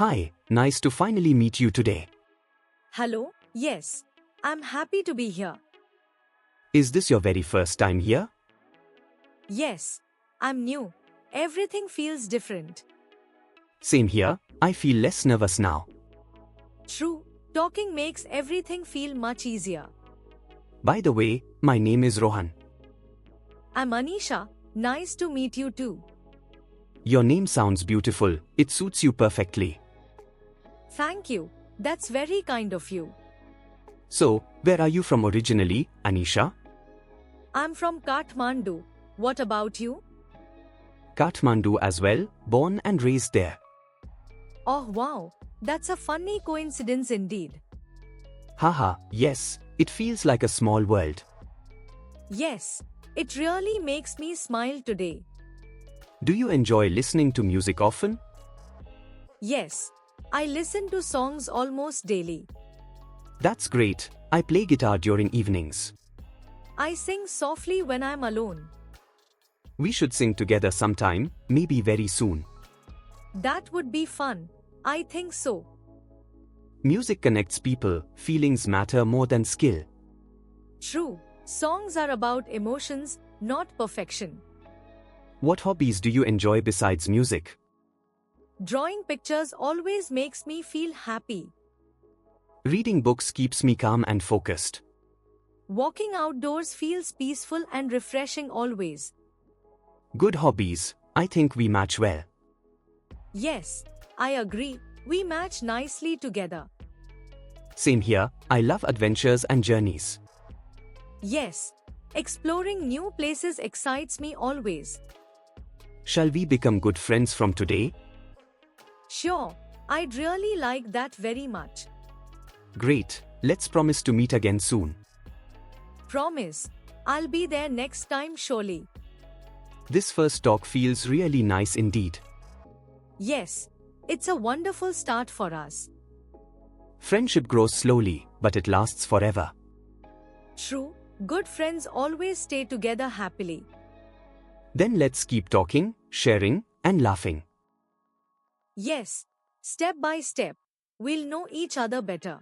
Hi, nice to finally meet you today. Hello, yes. I'm happy to be here. Is this your very first time here? Yes, I'm new. Everything feels different. Same here, I feel less nervous now. True, talking makes everything feel much easier. By the way, my name is Rohan. I'm Anisha, nice to meet you too. Your name sounds beautiful, it suits you perfectly. Thank you, that's very kind of you. So, where are you from originally, Anisha? I'm from Kathmandu. What about you? Kathmandu as well, born and raised there. Oh wow, that's a funny coincidence indeed. Haha, yes, it feels like a small world. Yes, it really makes me smile today. Do you enjoy listening to music often? Yes, I listen to songs almost daily. That's great, I play guitar during evenings. I sing softly when I'm alone. We should sing together sometime, maybe very soon. That would be fun. I think so. Music connects people, feelings matter more than skill. True, songs are about emotions, not perfection. What hobbies do you enjoy besides music? Drawing pictures always makes me feel happy. Reading books keeps me calm and focused. Walking outdoors feels peaceful and refreshing always. Good hobbies, I think we match well. Yes, I agree, we match nicely together. Same here, I love adventures and journeys. Yes, exploring new places excites me always. Shall we become good friends from today? Sure, I'd really like that very much. Great, let's promise to meet again soon. Promise, I'll be there next time surely. This first talk feels really nice indeed. Yes, it's a wonderful start for us. Friendship grows slowly, but it lasts forever. True, good friends always stay together happily. Then let's keep talking, sharing, and laughing. Yes, step by step, we'll know each other better.